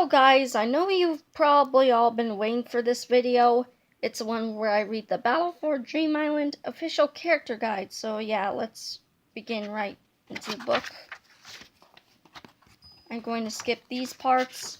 guys, I know you've probably all been waiting for this video. It's one where I read the Battle for Dream Island official character guide. So yeah, let's begin right into the book. I'm going to skip these parts.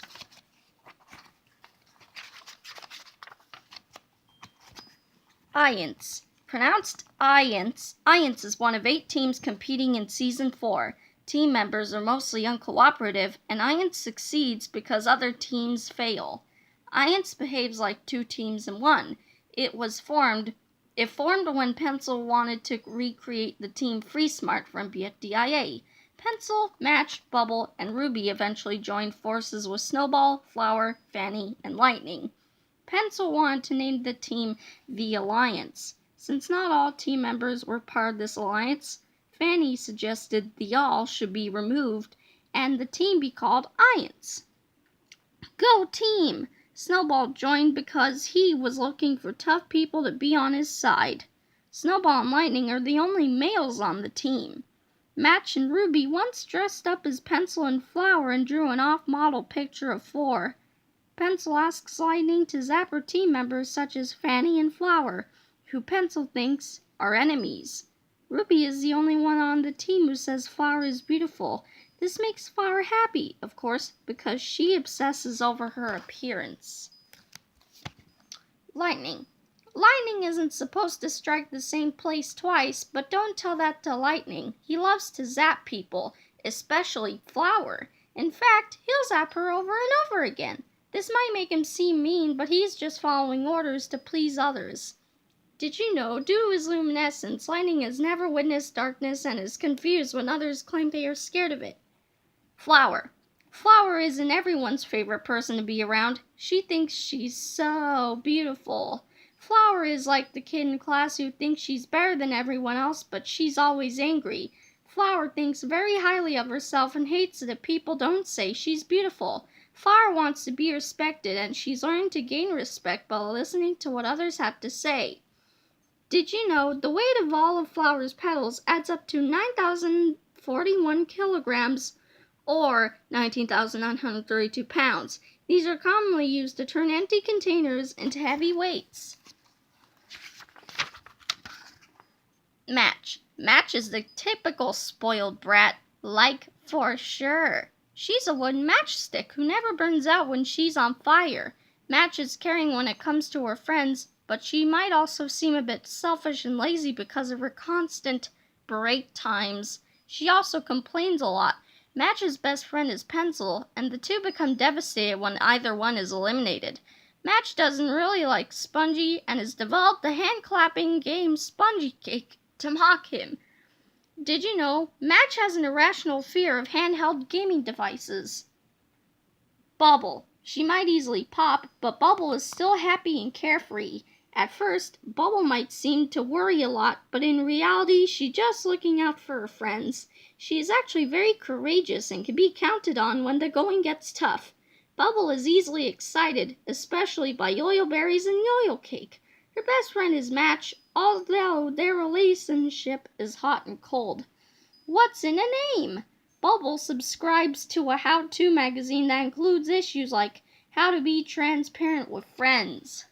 Iance. Pronounced Iance. Iance is one of 8 teams competing in Season 4. Team members are mostly uncooperative, and Iance succeeds because other teams fail. Iance behaves like 2 teams in 1. It formed when Pencil wanted to recreate the team Free Smart from BFDI. Pencil, Match, Bubble, and Ruby eventually joined forces with Snowball, Flower, Fanny, and Lightning. Pencil wanted to name the team the Alliance. Since not all team members were part of this alliance, Fanny suggested the all should be removed and the team be called Iance. Go team! Snowball joined because he was looking for tough people to be on his side. Snowball and Lightning are the only males on the team. Match and Ruby once dressed up as Pencil and Flower and drew an off-model picture of 4. Pencil asks Lightning to zap her team members such as Fanny and Flower, who Pencil thinks are enemies. Ruby is the only one on the team who says Flower is beautiful. This makes Flower happy, of course, because she obsesses over her appearance. Lightning. Lightning isn't supposed to strike the same place twice, but don't tell that to Lightning. He loves to zap people, especially Flower. In fact, he'll zap her over and over again. This might make him seem mean, but he's just following orders to please others. Did you know, due to his luminescence, Lightning has never witnessed darkness and is confused when others claim they are scared of it? Flower. Flower isn't everyone's favorite person to be around. She thinks she's so beautiful. Flower is like the kid in class who thinks she's better than everyone else, but she's always angry. Flower thinks very highly of herself and hates it if people don't say she's beautiful. Flower wants to be respected, and she's learned to gain respect by listening to what others have to say. Did you know the weight of all of Flower's petals adds up to 9,041 kilograms, or 19,932 pounds? These are commonly used to turn empty containers into heavy weights. Match. Match is the typical spoiled brat, like for sure. She's a wooden matchstick who never burns out when she's on fire. Match is caring when it comes to her friends, but she might also seem a bit selfish and lazy because of her constant break times. She also complains a lot. Match's best friend is Pencil, and the two become devastated when either one is eliminated. Match doesn't really like Spongy and has developed the hand-clapping game Spongy Cake to mock him. Did you know Match has an irrational fear of handheld gaming devices? Bubble. She might easily pop, but Bubble is still happy and carefree. At first, Bubble might seem to worry a lot, but in reality, she's just looking out for her friends. She is actually very courageous and can be counted on when the going gets tough. Bubble is easily excited, especially by yo-yo berries and yo-yo cake. Her best friend is Match, although their relationship is hot and cold. What's in a name? Bubble subscribes to a how-to magazine that includes issues like how to be transparent with friends.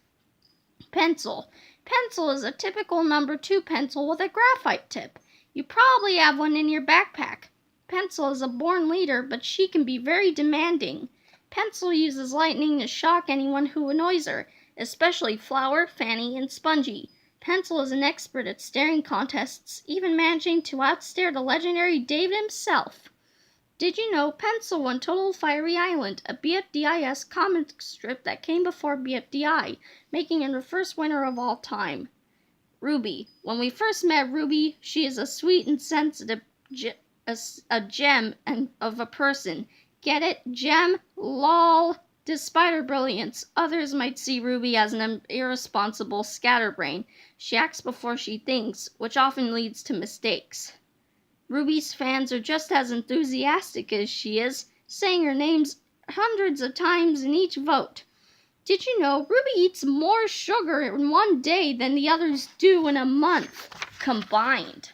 Pencil. Pencil is a typical number 2 pencil with a graphite tip. You probably have one in your backpack. Pencil is a born leader, but she can be very demanding. Pencil uses lightning to shock anyone who annoys her, especially Flower, Fanny, and Spongy. Pencil is an expert at staring contests, even managing to outstare the legendary David himself. Did you know Pencil won Total Fiery Island, a BFDI's comic strip that came before BFDI, making her the first winner of all time? Ruby. When we first met Ruby, she is a sweet and sensitive gem of a person. Get it? Gem? Lol. Despite her brilliance, others might see Ruby as an irresponsible scatterbrain. She acts before she thinks, which often leads to mistakes. Ruby's fans are just as enthusiastic as she is, saying her names hundreds of times in each vote. Did you know Ruby eats more sugar in one day than the others do in a month combined?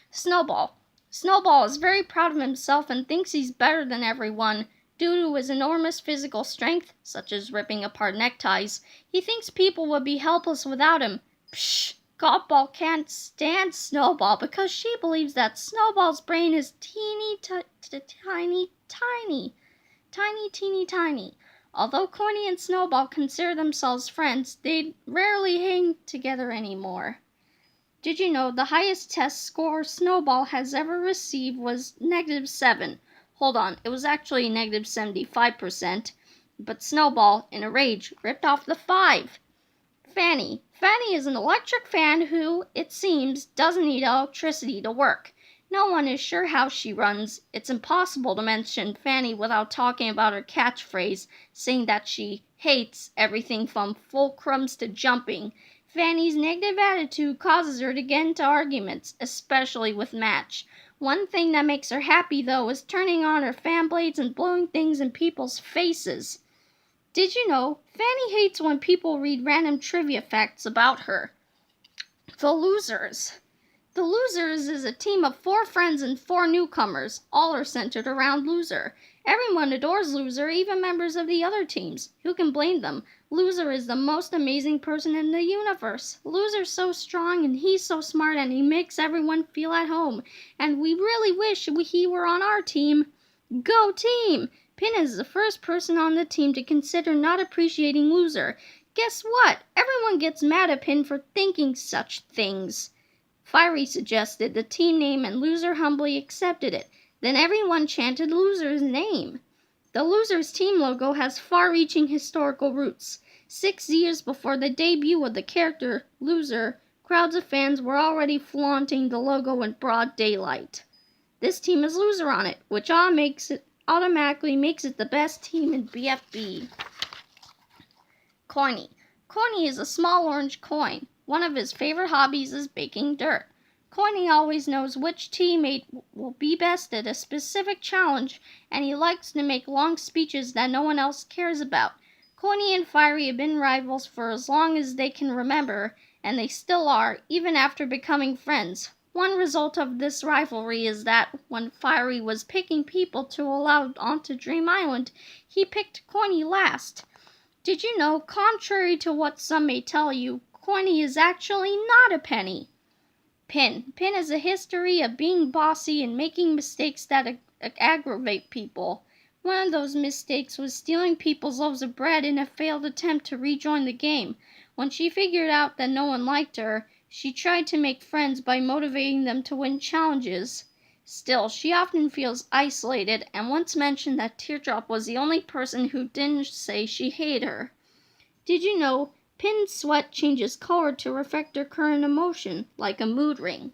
Snowball. Snowball is very proud of himself and thinks he's better than everyone. Due to his enormous physical strength, such as ripping apart neckties, he thinks people would be helpless without him. Psh! Golfball can't stand Snowball because she believes that Snowball's brain is teeny tiny. Although Corny and Snowball consider themselves friends, they rarely hang together anymore. Did you know the highest test score Snowball has ever received was -7? Hold on, it was actually -75%, but Snowball, in a rage, ripped off the 5. Fanny. Fanny is an electric fan who, it seems, doesn't need electricity to work. No one is sure how she runs. It's impossible to mention Fanny without talking about her catchphrase, saying that she hates everything from fulcrums to jumping. Fanny's negative attitude causes her to get into arguments, especially with Match. One thing that makes her happy, though, is turning on her fan blades and blowing things in people's faces. Did you know Fanny hates when people read random trivia facts about her? The Losers. The Losers is a team of 4 friends and 4 newcomers. All are centered around Loser. Everyone adores Loser, even members of the other teams. Who can blame them? Loser is the most amazing person in the universe. Loser's so strong and he's so smart and he makes everyone feel at home. And we really wish he were on our team. Go team! Pin is the first person on the team to consider not appreciating Loser. Guess what? Everyone gets mad at Pin for thinking such things. Fiery suggested the team name and Loser humbly accepted it. Then everyone chanted Loser's name. The Losers team logo has far-reaching historical roots. 6 years before the debut of the character Loser, crowds of fans were already flaunting the logo in broad daylight. This team has Loser on it, which automatically makes it the best team in BFB. Corny. Corny is a small orange coin. One of his favorite hobbies is baking dirt. Corny always knows which teammate will be best at a specific challenge, and he likes to make long speeches that no one else cares about. Corny and Fiery have been rivals for as long as they can remember, and they still are, even after becoming friends. One result of this rivalry is that when Fiery was picking people to allow onto Dream Island, he picked Corny last. Did you know, contrary to what some may tell you, Corny is actually not a penny? Pin. Pin has a history of being bossy and making mistakes that aggravate people. One of those mistakes was stealing people's loaves of bread in a failed attempt to rejoin the game. When she figured out that no one liked her, she tried to make friends by motivating them to win challenges. Still, she often feels isolated and once mentioned that Teardrop was the only person who didn't say she hated her. Did you know Pin's sweat changes color to reflect her current emotion, like a mood ring?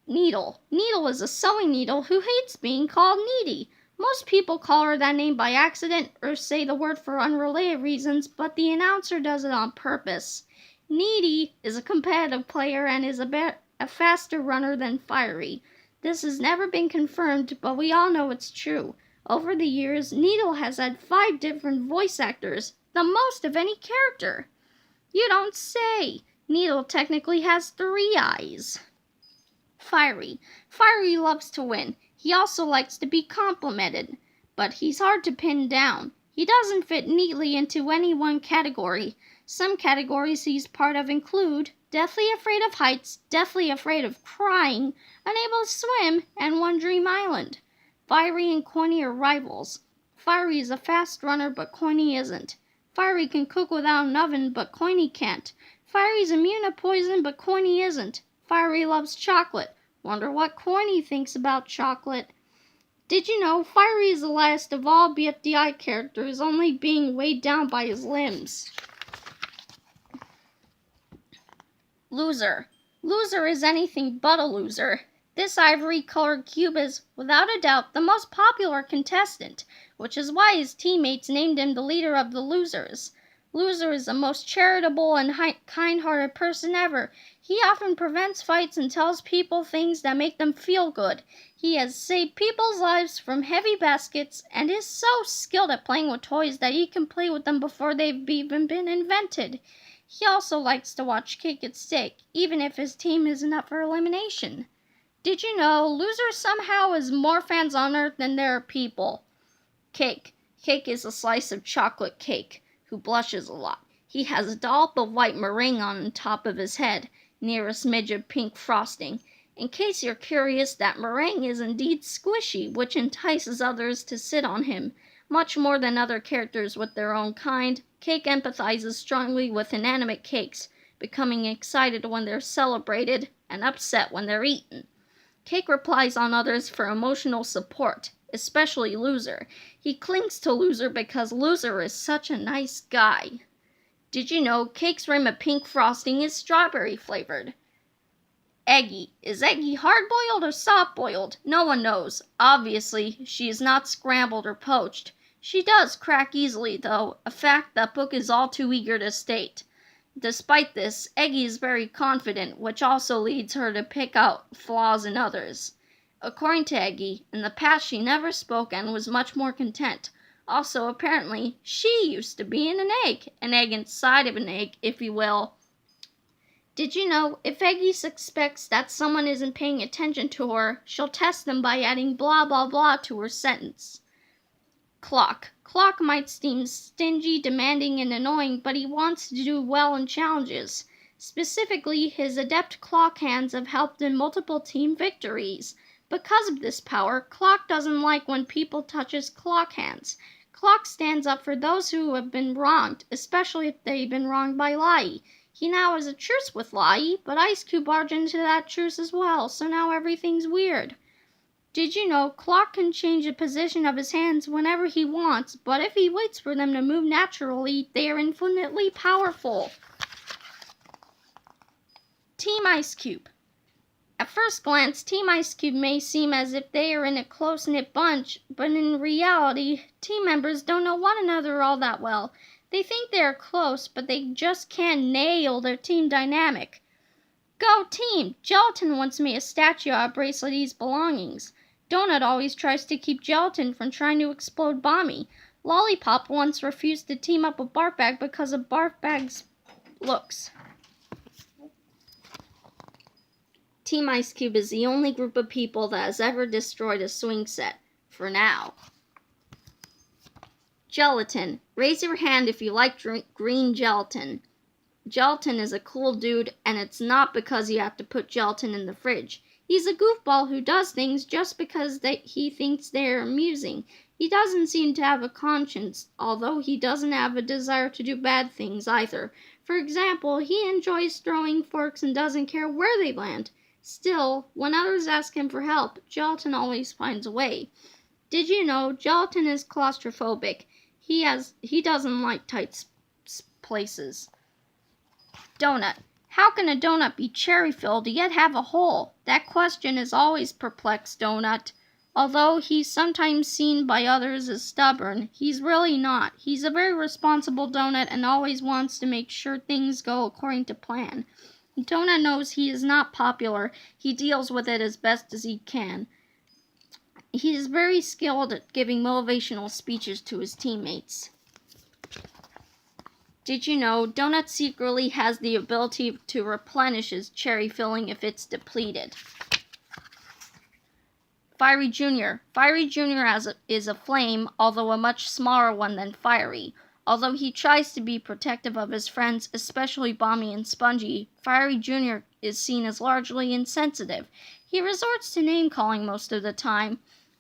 Needle. Needle is a sewing needle who hates being called needy. Most people call her that name by accident or say the word for unrelated reasons, but the announcer does it on purpose. Needy is a competitive player and is a faster runner than Fiery. This has never been confirmed, but we all know it's true. Over the years, Needle has had 5 different voice actors, the most of any character. You don't say! Needle technically has 3 eyes. Fiery. Fiery loves to win. He also likes to be complimented, but he's hard to pin down. He doesn't fit neatly into any one category. Some categories he's part of include deathly afraid of heights, deathly afraid of crying, unable to swim, and One Dream Island. Fiery and Corny are rivals. Fiery is a fast runner, but Corny isn't. Fiery can cook without an oven, but Corny can't. Fiery's immune to poison, but Corny isn't. Fiery loves chocolate. Wonder what Corny thinks about chocolate. Did you know Fiery is the last of all BFDI characters, only being weighed down by his limbs? Loser. Loser is anything but a loser. This ivory-colored cube is, without a doubt, the most popular contestant, which is why his teammates named him the leader of the Losers. Loser is the most charitable and kind-hearted person ever. He often prevents fights and tells people things that make them feel good. He has saved people's lives from heavy baskets and is so skilled at playing with toys that he can play with them before they've even been invented. He also likes to watch Cake at Stake, even if his team isn't up for elimination. Did you know Loser somehow has more fans on Earth than there are people? Cake. Cake is a slice of chocolate cake, who blushes a lot. He has a dollop of white meringue on top of his head, near a smidge of pink frosting. In case you're curious, that meringue is indeed squishy, which entices others to sit on him. Much more than other characters with their own kind, Cake empathizes strongly with inanimate cakes, becoming excited when they're celebrated and upset when they're eaten. Cake relies on others for emotional support, especially Loser. He clings to Loser because Loser is such a nice guy. Did you know Cake's rim of pink frosting is strawberry flavored? Eggy. Is Eggy hard-boiled or soft-boiled? No one knows. Obviously, she is not scrambled or poached. She does crack easily, though, a fact that Book is all too eager to state. Despite this, Eggy is very confident, which also leads her to pick out flaws in others. According to Eggy, in the past she never spoke and was much more content. Also, apparently, she used to be in an egg inside of an egg, if you will. Did you know, if Eggy suspects that someone isn't paying attention to her, she'll test them by adding blah blah blah to her sentence. Clock. Clock might seem stingy, demanding, and annoying, but he wants to do well in challenges. Specifically, his adept clock hands have helped in multiple team victories. Because of this power, Clock doesn't like when people touch his clock hands. Clock stands up for those who have been wronged, especially if they've been wronged by Lai. He now has a truce with Lai, but Ice Cube barged into that truce as well, so now everything's weird. Did you know Clock can change the position of his hands whenever he wants, but if he waits for them to move naturally, they are infinitely powerful. Team Ice Cube. At first glance, Team Ice Cube may seem as if they are in a close-knit bunch, but in reality, team members don't know one another all that well. They think they are close, but they just can't nail their team dynamic. Go team! Gelatin once made a statue out of Bracelety's belongings. Donut always tries to keep Gelatin from trying to explode Bommy. Lollipop once refused to team up with Barfbag because of Barfbag's looks. Team Ice Cube is the only group of people that has ever destroyed a swing set. For now. Gelatin. Raise your hand if you like green gelatin. Gelatin is a cool dude, and it's not because you have to put gelatin in the fridge. He's a goofball who does things just because he thinks they're amusing. He doesn't seem to have a conscience, although he doesn't have a desire to do bad things either. For example, he enjoys throwing forks and doesn't care where they land. Still, when others ask him for help, Gelatin always finds a way. Did you know Gelatin is claustrophobic? He doesn't like tight places. Donut. How can a donut be cherry-filled yet have a hole? That question has always perplexed Donut. Although he's sometimes seen by others as stubborn, he's really not. He's a very responsible donut and always wants to make sure things go according to plan. Donut knows he is not popular. He deals with it as best as he can. He is very skilled at giving motivational speeches to his teammates. Did you know Donut secretly has the ability to replenish his cherry filling if it's depleted? Fiery Jr. Fiery Jr. is a flame, although a much smaller one than Fiery. Although he tries to be protective of his friends, especially Bommy and Spongy, Fiery Jr. is seen as largely insensitive. He resorts to name-calling most of the time.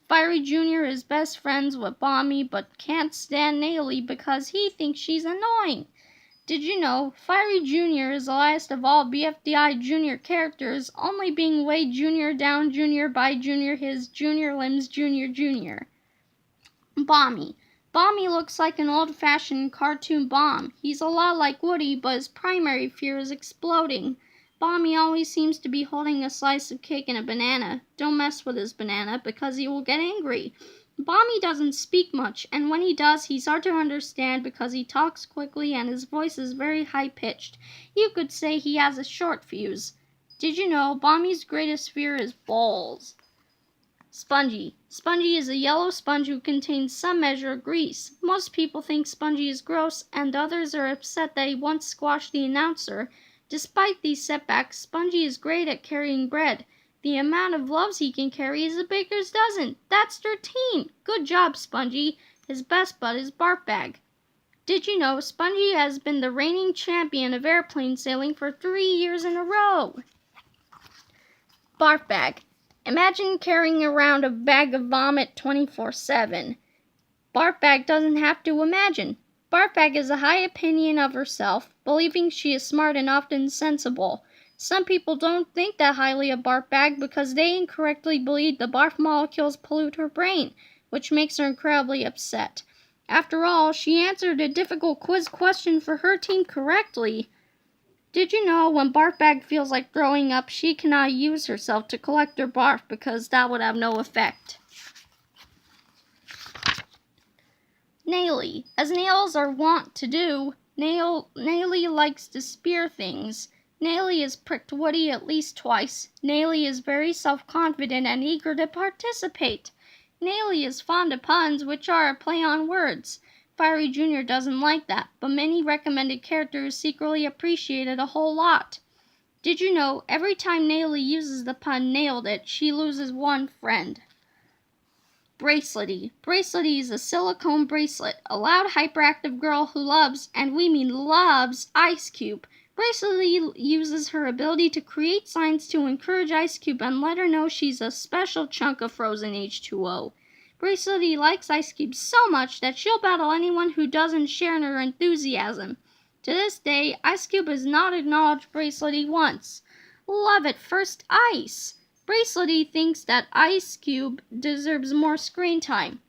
Fiery Jr. is best friends with Bommy, but can't stand Naily because he thinks she's annoying. Did you know Fiery Jr. is the last of all BFDI Jr. characters, only being weighed Jr. down Jr. by Jr. his Jr. limbs Jr. Bommy. Bommy looks like an old-fashioned cartoon bomb. He's a lot like Woody, but his primary fear is exploding. Bommy always seems to be holding a slice of cake and a banana. Don't mess with his banana, because he will get angry. Bommy doesn't speak much, and when he does, he's hard to understand because he talks quickly and his voice is very high-pitched. You could say he has a short fuse. Did you know Bommy's greatest fear is balls? Spongy. Spongy is a yellow sponge who contains some measure of grease. Most people think Spongy is gross, and others are upset that he once squashed the announcer. Despite these setbacks, Spongy is great at carrying bread. The amount of loaves he can carry is a baker's dozen. That's 13. Good job, Spongy. His best bud is Barfbag. Did you know Spongy has been the reigning champion of airplane sailing for 3 years in a row? Barfbag. Imagine carrying around a bag of vomit 24/7. Barfbag doesn't have to imagine. Barfbag has a high opinion of herself, believing she is smart and often sensible. Some people don't think that highly of Barfbag because they incorrectly believe the barf molecules pollute her brain, which makes her incredibly upset. After all, she answered a difficult quiz question for her team correctly. Did you know when Barfbag feels like throwing up, she cannot use herself to collect her barf because that would have no effect? Naily. As nails are wont to do, Naily likes to spear things. Naily has pricked Woody at least twice. Naily is very self-confident and eager to participate. Naily is fond of puns, which are a play on words. Fiery Jr. doesn't like that, but many recommended characters secretly appreciate it a whole lot. Did you know every time Naily uses the pun nailed it, she loses one friend? Bracelety. Bracelety is a silicone bracelet, a loud, hyperactive girl who loves, and we mean loves, Ice Cube. Bracelety uses her ability to create signs to encourage Ice Cube and let her know she's a special chunk of frozen H2O. Bracelety likes Ice Cube so much that she'll battle anyone who doesn't share in her enthusiasm. To this day, Ice Cube has not acknowledged Bracelety once. Love at first ice. Bracelety thinks that Ice Cube deserves more screen time.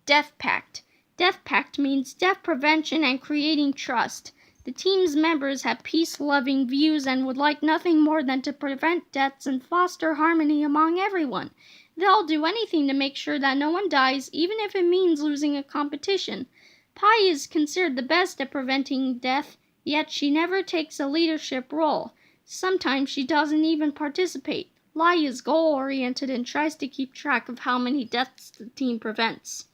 Death Pact. Death Pact means death prevention and creating trust. The team's members have peace-loving views and would like nothing more than to prevent deaths and foster harmony among everyone. They'll do anything to make sure that no one dies, even if it means losing a competition. Pi is considered the best at preventing death, yet she never takes a leadership role. Sometimes she doesn't even participate. Lai is goal-oriented and tries to keep track of how many deaths the team prevents.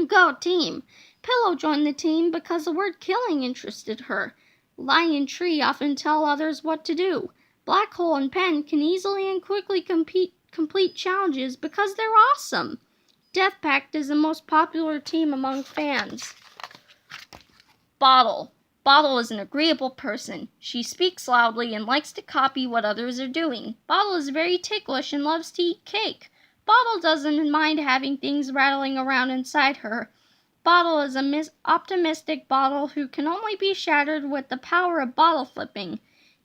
Go team! Pillow joined the team because the word killing interested her. Lai and Tree often tell others what to do. Black Hole and Pen can easily and quickly complete challenges because they're awesome. Death Pact is the most popular team among fans. Bottle. Bottle is an agreeable person. She speaks loudly and likes to copy what others are doing. Bottle is very ticklish and loves to eat cake. Bottle doesn't mind having things rattling around inside her. Bottle is an optimistic Bottle who can only be shattered with the power of bottle flipping.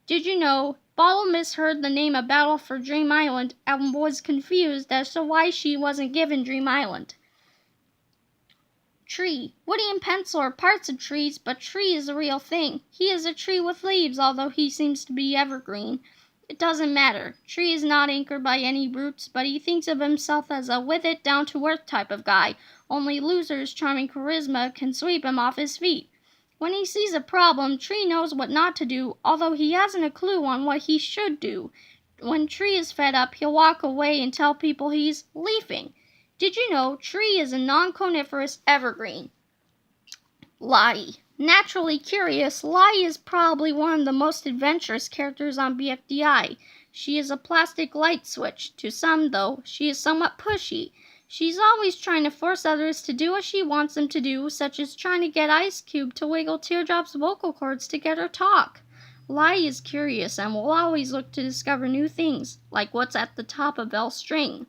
Did you know Bottle misheard the name of Battle for Dream Island and was confused as to why she wasn't given Dream Island? Tree. Woody and Pencil are parts of trees, but Tree is a real thing. He is a tree with leaves, although he seems to be evergreen. It doesn't matter. Tree is not anchored by any roots, but he thinks of himself as a with-it, down-to-earth type of guy. Only losers' charming charisma can sweep him off his feet. When he sees a problem, Tree knows what not to do, although he hasn't a clue on what he should do. When Tree is fed up, he'll walk away and tell people he's leafing. Did you know Tree is a non-coniferous evergreen? Lai. Naturally curious, Lai is probably one of the most adventurous characters on BFDI. She is a plastic light switch. To some, though, she is somewhat pushy. She's always trying to force others to do what she wants them to do, such as trying to get Ice Cube to wiggle Teardrop's vocal cords to get her talk. Lai is curious and will always look to discover new things, like what's at the top of L's string.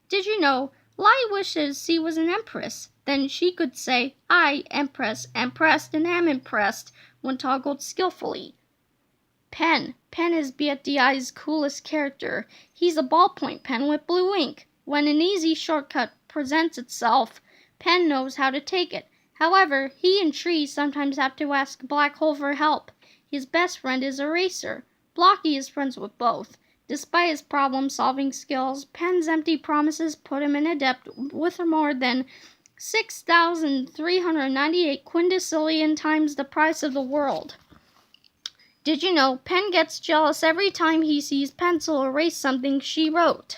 Did you know Lai wishes she was an empress? Then she could say, I, Empress, impressed and am impressed, when toggled skillfully. Pen. Pen is BFDI's coolest character. He's a ballpoint pen with blue ink. When an easy shortcut presents itself, Pen knows how to take it. However, he and Tree sometimes have to ask Black Hole for help. His best friend is Eraser. Blocky is friends with both. Despite his problem-solving skills, Pen's empty promises put him in a debt with more than 6,398 quintillion times the price of the world. Did you know Pen gets jealous every time he sees Pencil erase something she wrote?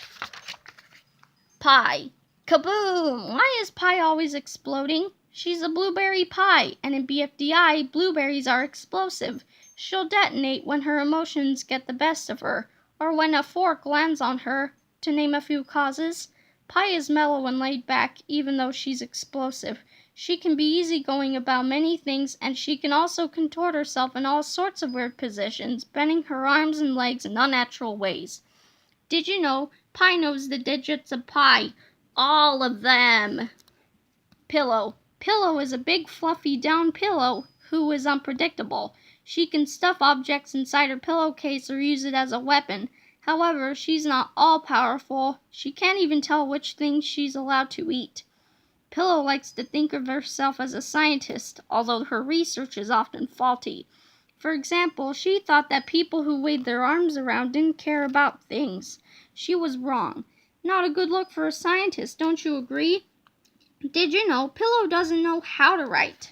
Pie. Kaboom! Why is Pie always exploding? She's a blueberry pie, and in BFDI, blueberries are explosive. She'll detonate when her emotions get the best of her, or when a fork lands on her, to name a few causes. Pie is mellow and laid back, even though she's explosive. She can be easygoing about many things, and she can also contort herself in all sorts of weird positions, bending her arms and legs in unnatural ways. Did you know Pie knows the digits of pi? All of them! Pillow. Pillow is a big fluffy down pillow who is unpredictable. She can stuff objects inside her pillowcase or use it as a weapon. However, she's not all-powerful. She can't even tell which things she's allowed to eat. Pillow likes to think of herself as a scientist, although her research is often faulty. For example, she thought that people who waved their arms around didn't care about things. She was wrong. Not a good look for a scientist, don't you agree? Did you know Pillow doesn't know how to write?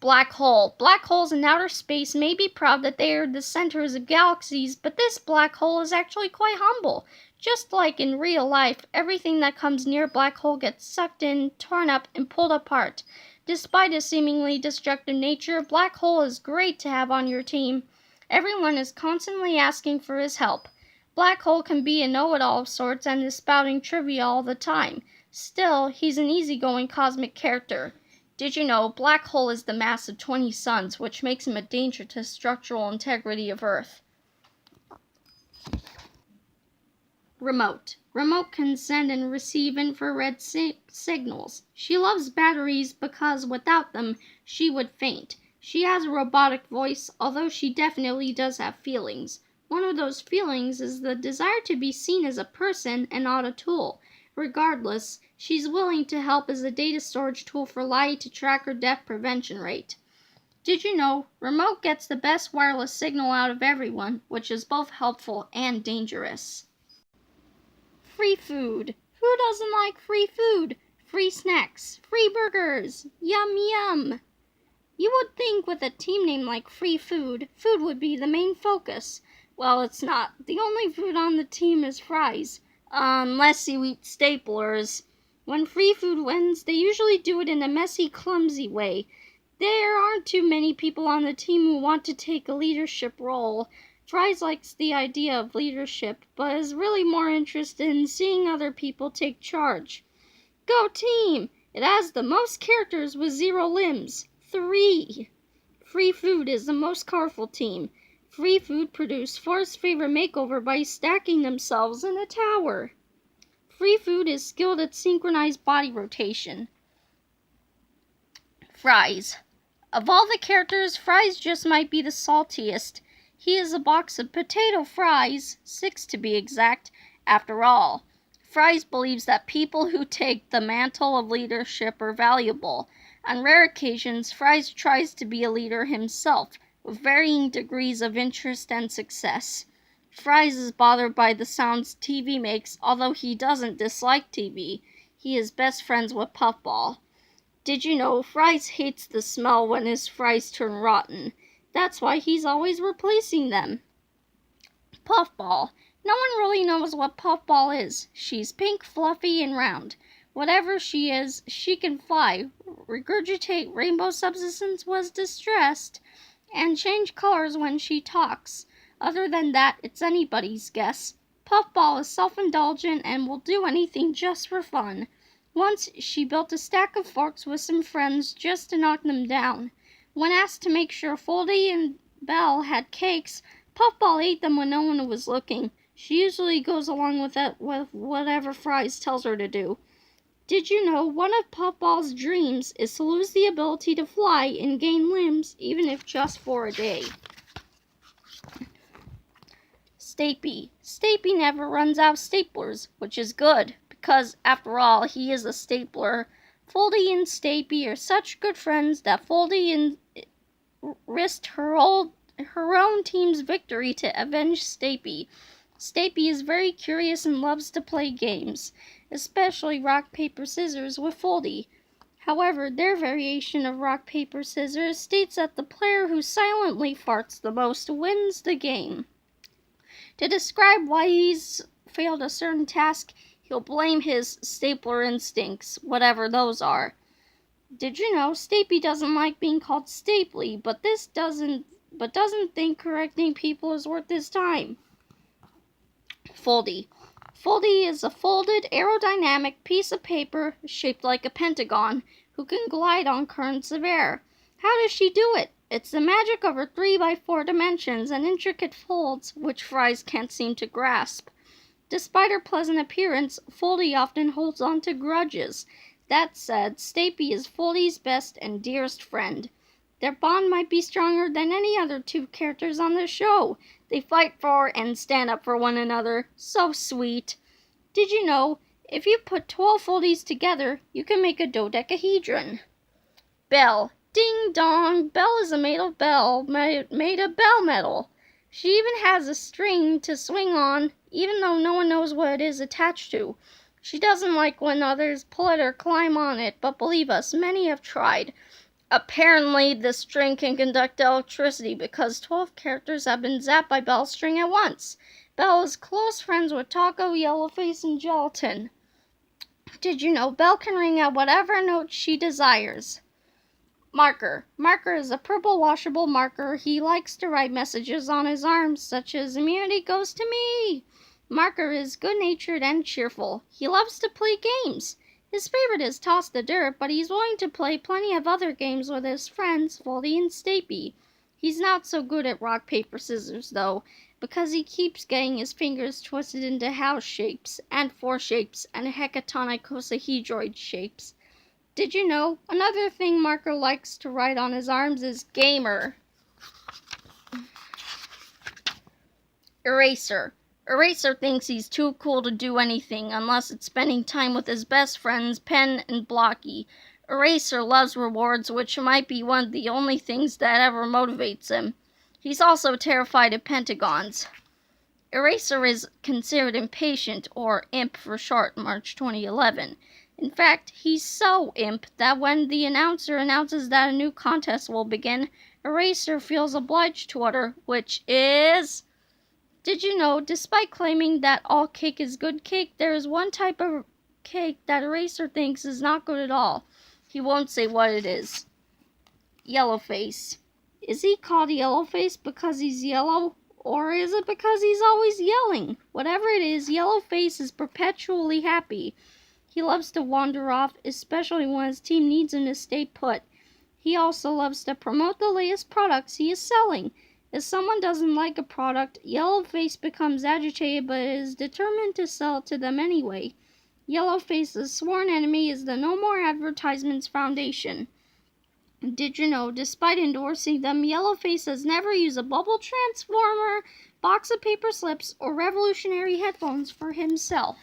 Black hole. Black holes in outer space may be proud that they are the centers of galaxies, but this black hole is actually quite humble. Just like in real life, everything that comes near a black hole gets sucked in, torn up, and pulled apart. Despite its seemingly destructive nature, a black hole is great to have on your team. Everyone is constantly asking for his help. Black hole can be a know-it-all of sorts and is spouting trivia all the time. Still, he's an easygoing cosmic character. Did you know Black Hole is the mass of 20 suns, which makes him a danger to structural integrity of Earth? Remote. Remote can send and receive infrared signals. She loves batteries because without them, she would faint. She has a robotic voice, although she definitely does have feelings. One of those feelings is the desire to be seen as a person and not a tool. Regardless, she's willing to help as a data storage tool for Lai to track her death prevention rate. Did you know Remote gets the best wireless signal out of everyone, which is both helpful and dangerous? Free food. Who doesn't like free food? Free snacks, free burgers, yum yum. You would think with a team name like Free Food, food would be the main focus. Well, it's not. The only food on the team is fries. Unless you eat staplers. When Free Food wins, they usually do it in a messy, clumsy way. There aren't too many people on the team who want to take a leadership role. Fries likes the idea of leadership, but is really more interested in seeing other people take charge. Go team! It has the most characters with 0 limbs. 3. Free Food is the most colorful team. Free Food produced Forrest's favorite makeover by stacking themselves in a tower. Free Food is skilled at synchronized body rotation. Fries. Of all the characters, Fries just might be the saltiest. He is a box of potato fries, 6 to be exact, after all. Fries believes that people who take the mantle of leadership are valuable. On rare occasions, Fries tries to be a leader himself, with varying degrees of interest and success. Fries is bothered by the sounds TV makes, although he doesn't dislike TV. He is best friends with Puffball. Did you know Fries hates the smell when his fries turn rotten? That's why he's always replacing them. Puffball. No one really knows what Puffball is. She's pink, fluffy, and round. Whatever she is, she can fly, regurgitate rainbow substance was distressed, and change colors when she talks. Other than that, it's anybody's guess. Puffball is self-indulgent and will do anything just for fun. Once, she built a stack of forks with some friends just to knock them down. When asked to make sure Foldy and Belle had cakes, Puffball ate them when no one was looking. She usually goes along with whatever Fries tells her to do. Did you know one of Puffball's dreams is to lose the ability to fly and gain limbs, even if just for a day? Stapy. Stapy never runs out of staplers, which is good, because, after all, he is a stapler. Foldy and Stapy are such good friends that Foldy risked her own team's victory to avenge Stapy. Stapy is very curious and loves to play games, especially rock, paper, scissors with Foldy. However, their variation of rock, paper, scissors states that the player who silently farts the most wins the game. To describe why he's failed a certain task, he'll blame his stapler instincts, whatever those are. Did you know Stapy doesn't like being called Staply, but doesn't think correcting people is worth his time? Foldy. Foldy is a folded, aerodynamic piece of paper shaped like a pentagon who can glide on currents of air. How does she do it? It's the magic of her 3x4 dimensions and intricate folds which Fries can't seem to grasp. Despite her pleasant appearance, Foldy often holds on to grudges. That said, Stapy is Foldy's best and dearest friend. Their bond might be stronger than any other two characters on the show. They fight for and stand up for one another. So sweet. Did you know, if you put 12 Foldies together, you can make a dodecahedron? Bell. Ding dong. Bell is made of bell metal. She even has a string to swing on, even though no one knows what it is attached to. She doesn't like when others pull it or climb on it, but believe us, many have tried. Apparently, the string can conduct electricity because 12 characters have been zapped by Bell's string at once. Bell is close friends with Taco, Yellowface, and Gelatin. Did you know Bell can ring out whatever note she desires? Marker. Marker is a purple washable marker. He likes to write messages on his arms, such as "Immunity goes to me." Marker is good-natured and cheerful. He loves to play games. His favorite is Toss the Dirt, but he's willing to play plenty of other games with his friends, Foldy and Stapy. He's not so good at rock, paper, scissors, though, because he keeps getting his fingers twisted into house shapes, and four shapes, and hecatonic shapes. Did you know? Another thing Marker likes to write on his arms is Gamer. Eraser. Eraser thinks he's too cool to do anything unless it's spending time with his best friends, Pen and Blocky. Eraser loves rewards, which might be one of the only things that ever motivates him. He's also terrified of pentagons. Eraser is considered impatient, or imp for short, March 2011. In fact, he's so imp that when the announcer announces that a new contest will begin, Eraser feels obliged to utter, which is... Did you know, despite claiming that all cake is good cake, there is one type of cake that Eraser thinks is not good at all. He won't say what it is. Yellowface. Is he called Yellowface because he's yellow, or is it because he's always yelling? Whatever it is, Yellowface is perpetually happy. He loves to wander off, especially when his team needs him to stay put. He also loves to promote the latest products he is selling. If someone doesn't like a product, Yellowface becomes agitated but is determined to sell it to them anyway. Yellowface's sworn enemy is the No More Advertisements Foundation. Did you know, despite endorsing them, Yellowface has never used a bubble transformer, box of paper slips, or revolutionary headphones for himself?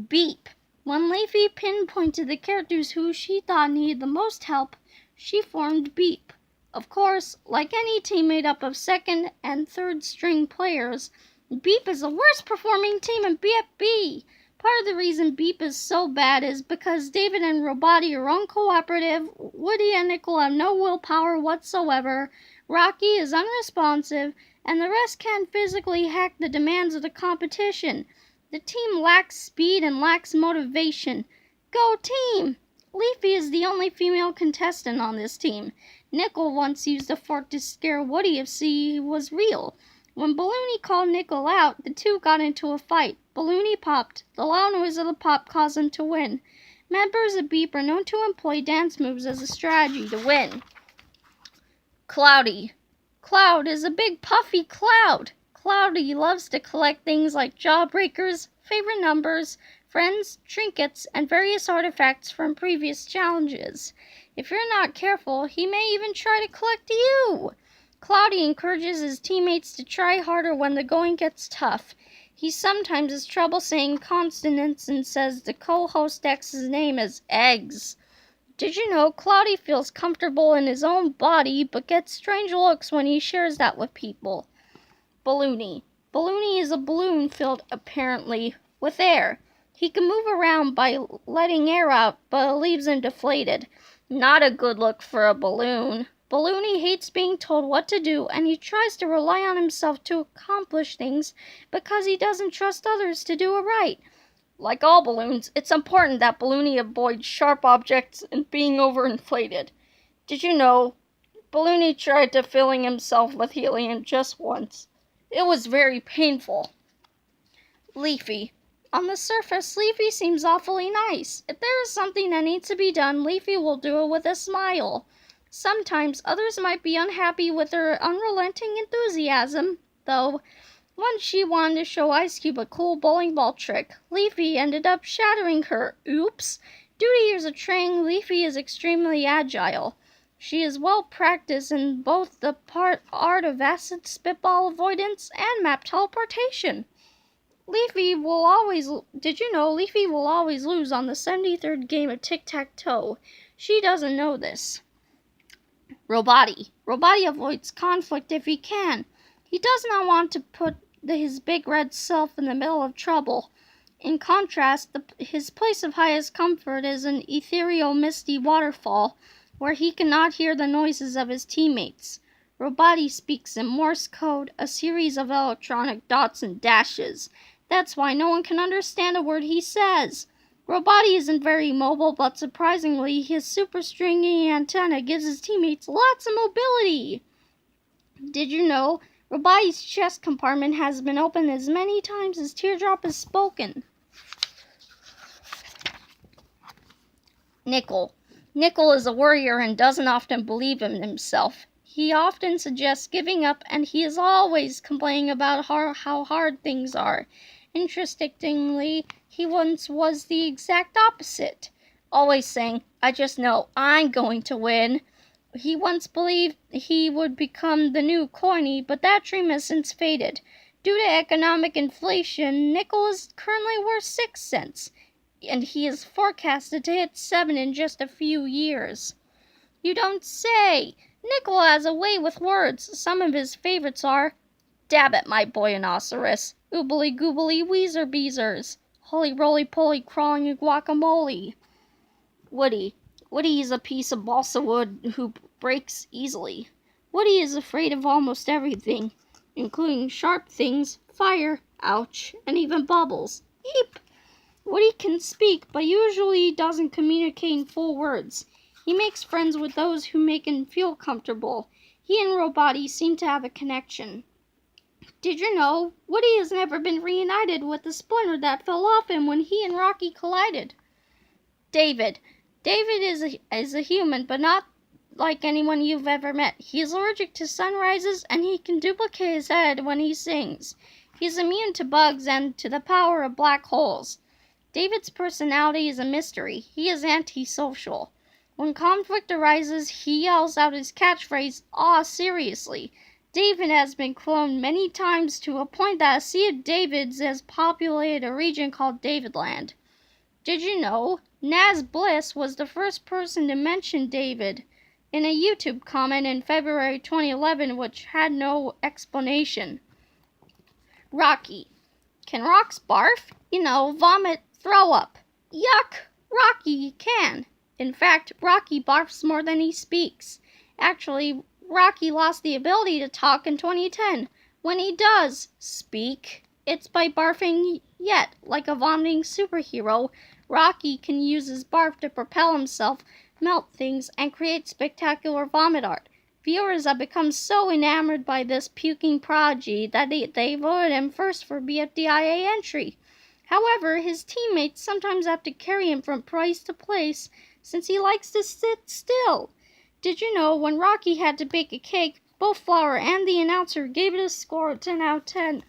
Beep. When Leafy pinpointed the characters who she thought needed the most help, she formed Beep. Of course, like any team made up of second and third string players, Beep is the worst performing team in BFB. Part of the reason Beep is so bad is because David and Robati are uncooperative, Woody and Nickel have no willpower whatsoever, Rocky is unresponsive, and the rest can't physically hack the demands of the competition. The team lacks speed and lacks motivation. Go team! Leafy is the only female contestant on this team. Nickel once used a fort to scare Woody if he was real. When Balloony called Nickel out, the two got into a fight. Balloony popped. The loud noise of the pop caused him to win. Members of Beep are known to employ dance moves as a strategy to win. Cloudy. Cloud is a big puffy cloud. Cloudy loves to collect things like jawbreakers, favorite numbers, friends, trinkets, and various artifacts from previous challenges. If you're not careful, he may even try to collect you. Cloudy encourages his teammates to try harder when the going gets tough. He sometimes has trouble saying consonants and says the co-host X's name is Eggs. Did you know Cloudy feels comfortable in his own body but gets strange looks when he shares that with people? Balloony. Balloony is a balloon filled, apparently, with air. He can move around by letting air out, but it leaves him deflated. Not a good look for a balloon. Balloony hates being told what to do, and he tries to rely on himself to accomplish things because he doesn't trust others to do it right. Like all balloons, it's important that Balloony avoids sharp objects and being overinflated. Did you know, Balloony tried to filling himself with helium just once. It was very painful. Leafy. On the surface, Leafy seems awfully nice. If there is something that needs to be done, Leafy will do it with a smile. Sometimes others might be unhappy with her unrelenting enthusiasm, though. Once she wanted to show Ice Cube a cool bowling ball trick. Leafy ended up shattering her. Oops! Due to years of training, Leafy is extremely agile. She is well practiced in both the art of acid spitball avoidance and map teleportation. Did you know Leafy will always lose on the 73rd game of tic-tac-toe? She doesn't know this. Robotti. Robotti avoids conflict if he can. He does not want to put his big red self in the middle of trouble. In contrast, his place of highest comfort is an ethereal misty waterfall, where he cannot hear the noises of his teammates. Robotti speaks in Morse code, a series of electronic dots and dashes. That's why no one can understand a word he says. Robotti isn't very mobile, but surprisingly, his super stringy antenna gives his teammates lots of mobility. Did you know Robotti's chest compartment has been opened as many times as Teardrop has spoken? Nickel. Nickel is a worrier and doesn't often believe in himself. He often suggests giving up, and he is always complaining about how hard things are. Interestingly, he once was the exact opposite, always saying, "I just know I'm going to win." He once believed he would become the new Coiny, but that dream has since faded. Due to economic inflation, nickel is currently worth 6 cents, and he is forecasted to hit 7 in just a few years. You don't say! Nickel has a way with words. Some of his favorites are, "Dab it, my boyonosaurus," "Oobly goobly weezer beezers," "Holy roly poly crawling guacamole." Woody. Woody is a piece of balsa wood who breaks easily. Woody is afraid of almost everything, including sharp things, fire, ouch, and even bubbles. Eep! Woody can speak, but usually doesn't communicate in full words. He makes friends with those who make him feel comfortable. He and Robotti seem to have a connection. Did you know Woody has never been reunited with the splinter that fell off him when he and Rocky collided? David. David is a human, but not like anyone you've ever met. He is allergic to sunrises, and he can duplicate his head when he sings. He is immune to bugs and to the power of black holes. David's personality is a mystery. He is antisocial. When conflict arises, he yells out his catchphrase, "Aw, seriously." David has been cloned many times to a point that a sea of Davids has populated a region called Davidland. Did you know Naz Bliss was the first person to mention David in a YouTube comment in February 2011, which had no explanation? Rocky. Can rocks barf? Vomit, throw up. Yuck! Rocky can. In fact, Rocky barfs more than he speaks. Actually, Rocky lost the ability to talk in 2010. When he does speak, it's by barfing. Yet, like a vomiting superhero, Rocky can use his barf to propel himself, melt things, and create spectacular vomit art. Viewers have become so enamored by this puking prodigy that they voted him first for BFDI entry. However, his teammates sometimes have to carry him from place to place since he likes to sit still. Did you know when Rocky had to bake a cake, both Flour and the announcer gave it a score of 10 out of 10.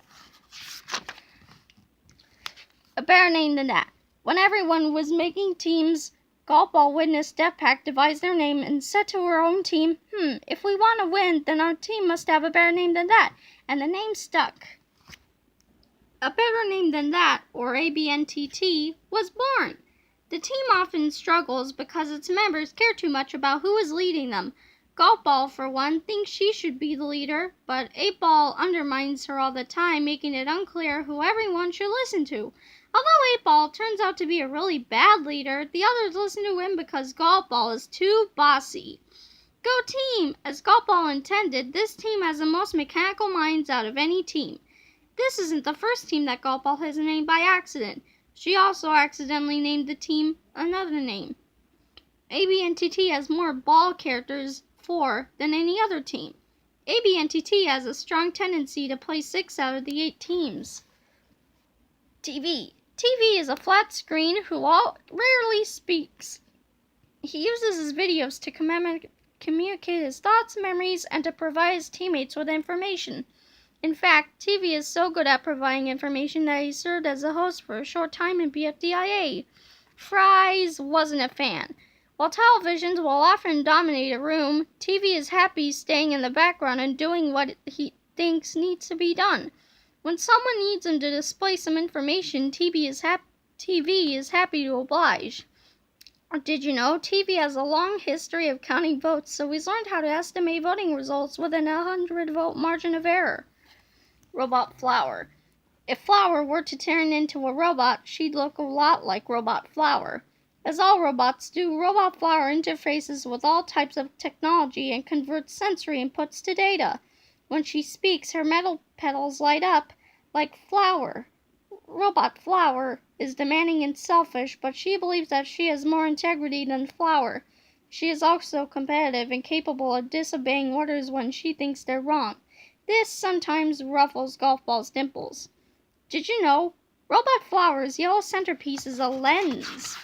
A better name than that. When everyone was making teams, Golf Ball witnessed Deathpack devise their name and said to her own team, if we want to win, then our team must have a better name than that. And the name stuck. A better name than that, or ABNTT, was born. The team often struggles because its members care too much about who is leading them. Golf Ball, for one, thinks she should be the leader, but 8-Ball undermines her all the time, making it unclear who everyone should listen to. Although 8-Ball turns out to be a really bad leader, the others listen to him because Golf Ball is too bossy. Go team! As Golf Ball intended, this team has the most mechanical minds out of any team. This isn't the first team that Golf Ball has named by accident. She also accidentally named the team another name. ABNTT has more ball characters, 4, than any other team. ABNTT has a strong tendency to play 6 out of the 8 teams. TV. TV is a flat screen who rarely speaks. He uses his videos to communicate his thoughts, memories, and to provide his teammates with information. In fact, TV is so good at providing information that he served as a host for a short time in BFDIA. Fries wasn't a fan. While televisions will often dominate a room, TV is happy staying in the background and doing what he thinks needs to be done. When someone needs him to display some information, TV is happy to oblige. Did you know TV has a long history of counting votes, so he's learned how to estimate voting results within a 100-vote margin of error. Robot Flower. If Flower were to turn into a robot, she'd look a lot like Robot Flower. As all robots do, Robot Flower interfaces with all types of technology and converts sensory inputs to data. When she speaks, her metal petals light up like flower. Robot Flower is demanding and selfish, but she believes that she has more integrity than Flower. She is also competitive and capable of disobeying orders when she thinks they're wrong. This sometimes ruffles Golf Ball's dimples. Did you know Robot Flower's yellow centerpiece is a lens?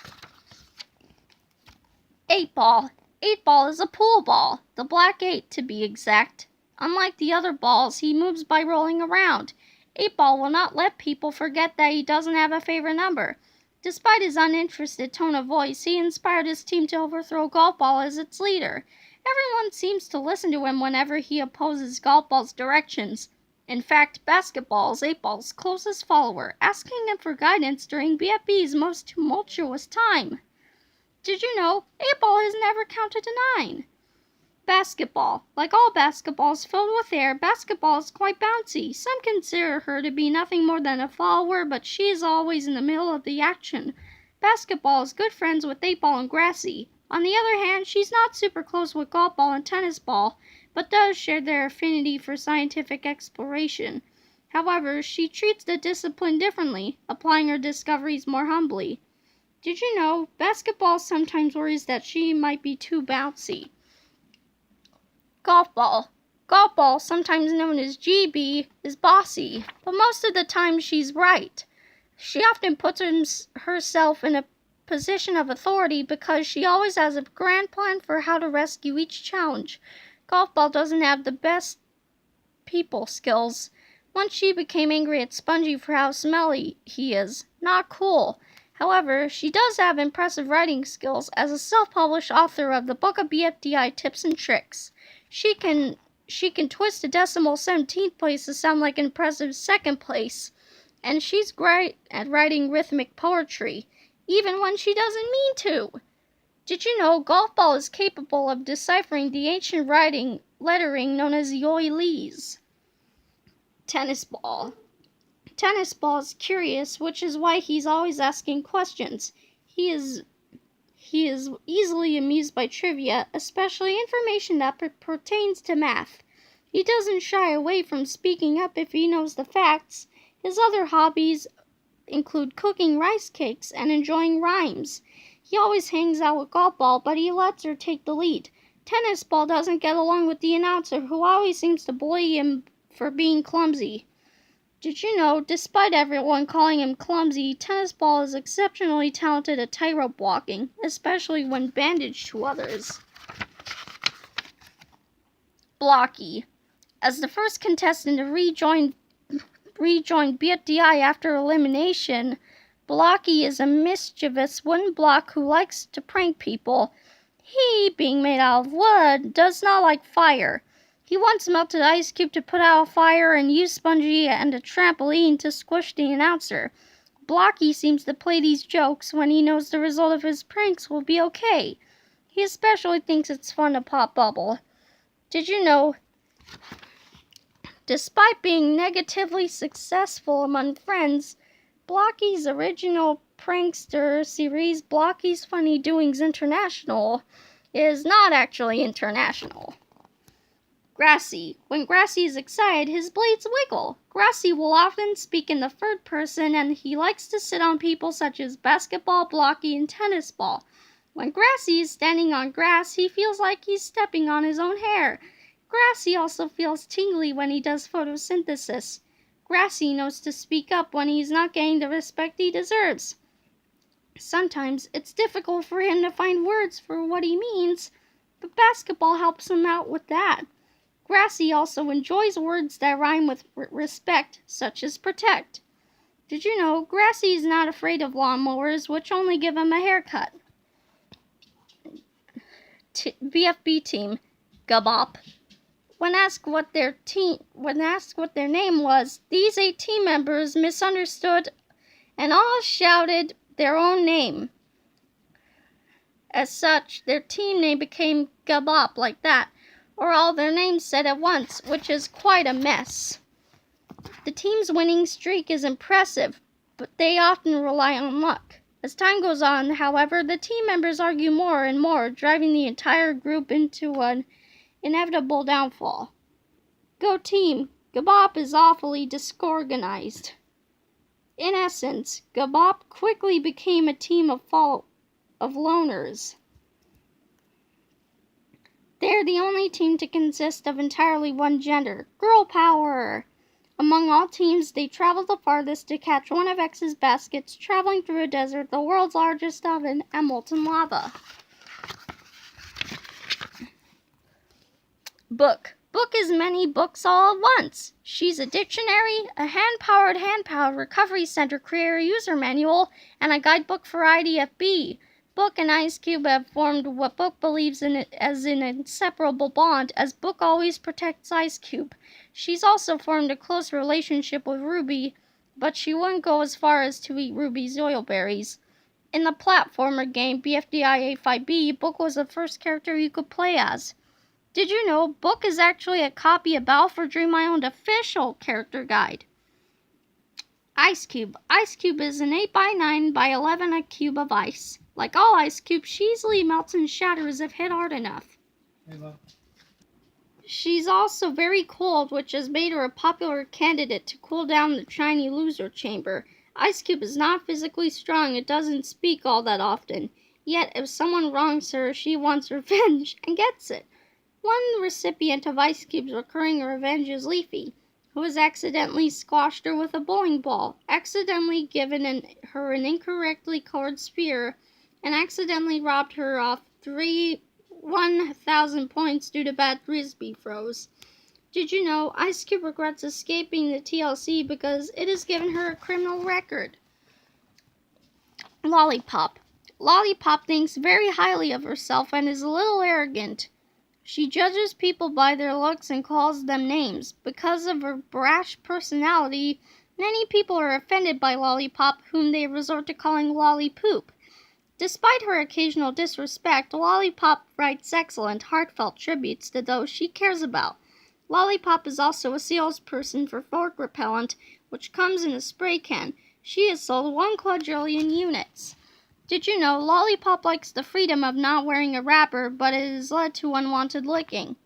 8-ball. 8-ball is a pool ball, the black 8 to be exact. Unlike the other balls, he moves by rolling around. 8-ball will not let people forget that he doesn't have a favorite number. Despite his uninterested tone of voice, he inspired his team to overthrow Golf Ball as its leader. Everyone seems to listen to him whenever he opposes Golf Ball's directions. In fact, Basketball is 8-ball's closest follower, asking him for guidance during BFB's most tumultuous time. Did you know 8-ball has never counted to 9? Basketball. Like all basketballs filled with air, Basketball is quite bouncy. Some consider her to be nothing more than a follower, but she is always in the middle of the action. Basketball is good friends with 8-ball and Grassy. On the other hand, she's not super close with Golf Ball and Tennis Ball, but does share their affinity for scientific exploration. However, she treats the discipline differently, applying her discoveries more humbly. Did you know Basketball sometimes worries that she might be too bouncy? Golf Ball. Golf Ball, sometimes known as GB, is bossy, but most of the time she's right. She often puts herself in a position of authority because she always has a grand plan for how to rescue each challenge. Golf Ball doesn't have the best people skills. Once she became angry at Spongy for how smelly he is. Not cool. However, she does have impressive writing skills as a self-published author of the Book of BFDI Tips and Tricks. She can twist a decimal 17th place to sound like an impressive 2nd place. And she's great at writing rhythmic poetry, even when she doesn't mean to. Did you know Golf Ball is capable of deciphering the ancient lettering known as Yoilese? Tennis Ball. Tennis Ball is curious, which is why he's always asking questions. He is easily amused by trivia, especially information that pertains to math. He doesn't shy away from speaking up if he knows the facts. His other hobbies include cooking rice cakes and enjoying rhymes. He always hangs out with Golf Ball, but he lets her take the lead. Tennis Ball doesn't get along with the announcer, who always seems to bully him for being clumsy. Did you know, despite everyone calling him clumsy, Tennis Ball is exceptionally talented at tightrope walking, especially when bandaged to others? Blocky. As the first contestant to rejoin BFDI after elimination, Blocky is a mischievous wooden block who likes to prank people. He, being made out of wood, does not like fire. He once melted ice cube to put out a fire and used Spongy and a trampoline to squish the announcer. Blocky seems to play these jokes when he knows the result of his pranks will be okay. He especially thinks it's fun to pop bubble. Did you know, despite being negatively successful among friends, Blocky's original prankster series, Blocky's Funny Doings International, is not actually international. Grassy. When Grassy is excited, his blades wiggle. Grassy will often speak in the third person, and he likes to sit on people such as Basketball, Blocky, and Tennis Ball. When Grassy is standing on grass, he feels like he's stepping on his own hair. Grassy also feels tingly when he does photosynthesis. Grassy knows to speak up when he's not getting the respect he deserves. Sometimes it's difficult for him to find words for what he means, but basketball helps him out with that. Grassy also enjoys words that rhyme with respect, such as protect. Did you know Grassy is not afraid of lawnmowers, which only give him a haircut? BFB team, Gabop. When asked what their name was, these 8 team members misunderstood and all shouted their own name. As such, their team name became Gabop like that, or all their names said at once, which is quite a mess. The team's winning streak is impressive, but they often rely on luck. As time goes on, however, the team members argue more and more, driving the entire group into an inevitable downfall. Go team! Gabop is awfully disorganized. In essence, Gabop quickly became a team of loners. They're the only team to consist of entirely one gender. Girl power! Among all teams, they travel the farthest to catch one of X's baskets, traveling through a desert, the world's largest oven, and molten lava. Book. Book is many books all at once. She's a dictionary, a hand-powered recovery center creator user manual, and a guidebook for IDFB. Book and Ice Cube have formed what Book believes in as an inseparable bond, as Book always protects Ice Cube. She's also formed a close relationship with Ruby, but she wouldn't go as far as to eat Ruby's oil berries. In the platformer game BFDI A5B, Book was the first character you could play as. Did you know Book is actually a copy of Balfour for Dream I Owned official character guide? Ice Cube. Ice Cube is an 8x9 by 11 a cube of ice. Like all ice cubes, she easily melts and shatters if hit hard enough. She's also very cold, which has made her a popular candidate to cool down the shiny loser chamber. Ice Cube is not physically strong and doesn't speak all that often. Yet, if someone wrongs her, she wants revenge and gets it. One recipient of Ice Cube's recurring revenge is Leafy, who has accidentally squashed her with a bowling ball, accidentally given her an incorrectly colored spear, and accidentally robbed her of 1,000 points due to bad frisbee throws. Did you know Ice Cube regrets escaping the TLC because it has given her a criminal record? Lollipop. Lollipop thinks very highly of herself and is a little arrogant. She judges people by their looks and calls them names. Because of her brash personality, many people are offended by Lollipop, whom they resort to calling Lollipoop. Despite her occasional disrespect, Lollipop writes excellent, heartfelt tributes to those she cares about. Lollipop is also a salesperson for fork repellent, which comes in a spray can. She has sold 1 quadrillion units. Did you know Lollipop likes the freedom of not wearing a wrapper, but it has led to unwanted licking?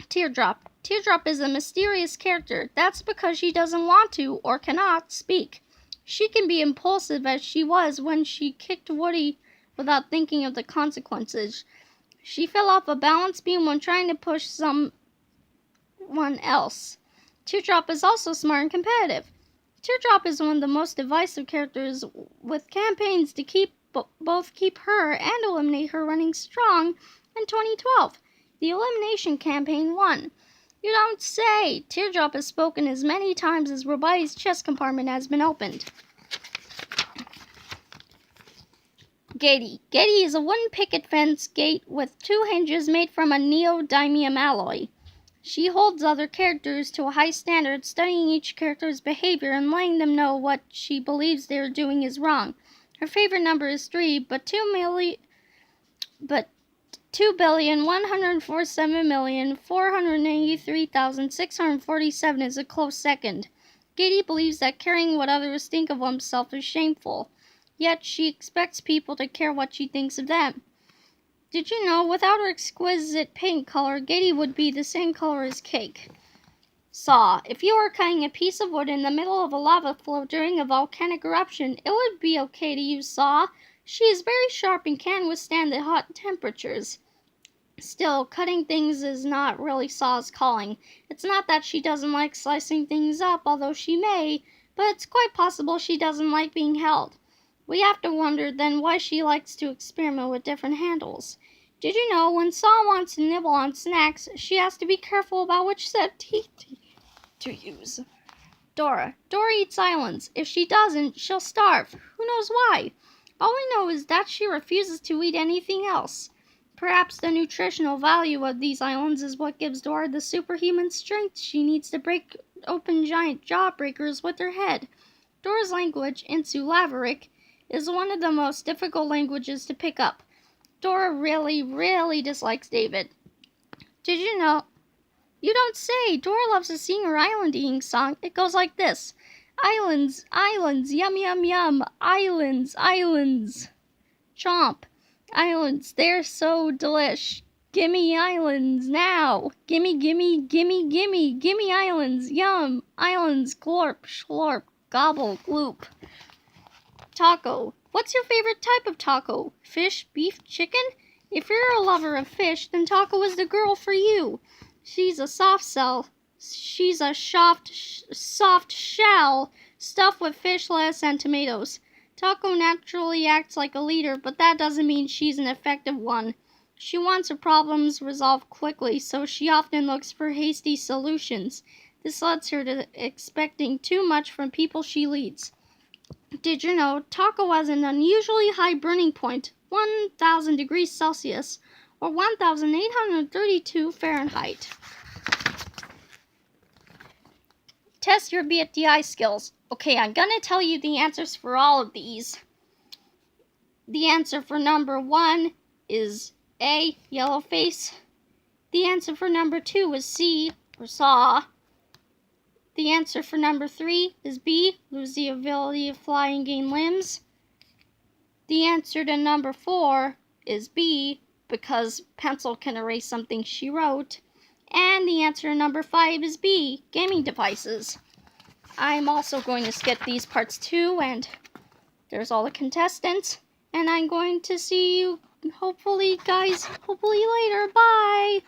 Teardrop. Teardrop is a mysterious character. That's because she doesn't want to, or cannot, speak. She can be impulsive as she was when she kicked Woody without thinking of the consequences. She fell off a balance beam when trying to push someone else. Teardrop is also smart and competitive. Teardrop is one of the most divisive characters, with campaigns to both keep her and eliminate her running strong in 2012. The elimination campaign won. You don't say! Teardrop has spoken as many times as Roboti's chest compartment has been opened. Gatey. Gatey is a wooden picket fence gate with 2 hinges made from a neodymium alloy. She holds other characters to a high standard, studying each character's behavior and letting them know what she believes they are doing is wrong. Her favorite number is 3, but 2,147,483,647 is a close second. Gatey believes that caring what others think of oneself is shameful, yet she expects people to care what she thinks of them. Did you know, without her exquisite paint color, Gatey would be the same color as cake? Saw. If you were cutting a piece of wood in the middle of a lava flow during a volcanic eruption, it would be okay to use Saw. She is very sharp and can withstand the hot temperatures. Still, cutting things is not really Saw's calling. It's not that she doesn't like slicing things up, although she may, but it's quite possible she doesn't like being held. We have to wonder then why she likes to experiment with different handles. Did you know when Saw wants to nibble on snacks, she has to be careful about which set of teeth to use? Dora eats islands. If she doesn't, she'll starve. Who knows why? All we know is that she refuses to eat anything else. Perhaps the nutritional value of these islands is what gives Dora the superhuman strength she needs to break open giant jawbreakers with her head. Dora's language, Insulaveric, is one of the most difficult languages to pick up. Dora really dislikes David. Did you know? You don't say! Dora loves to sing her island eating song. It goes like this. Islands, islands, yum yum yum. Islands, islands. Chomp. Islands, they're so delish. Gimme islands now. Gimme, gimme, gimme, gimme. Gimme islands, yum. Islands, glorp, schlorp, gobble, gloop. Taco. What's your favorite type of taco? Fish, beef, chicken? If you're a lover of fish, then taco is the girl for you. She's a soft shell stuffed with fish, lettuce, and tomatoes. Taco naturally acts like a leader, but that doesn't mean she's an effective one. She wants her problems resolved quickly, so she often looks for hasty solutions. This leads her to expecting too much from people she leads. Did you know Taco has an unusually high burning point, 1,000 degrees Celsius, or 1,832 Fahrenheit? Test your BFDI skills. Okay, I'm gonna tell you the answers for all of these. The answer for number 1 is A, yellow face. The answer for number 2 is C, or saw. The answer for number 3 is B, lose the ability to fly and gain limbs. The answer to number 4 is B, because pencil can erase something she wrote. And the answer to number 5 is B, gaming devices. I'm also going to skip these parts too, and there's all the contestants. And I'm going to see you hopefully later. Bye!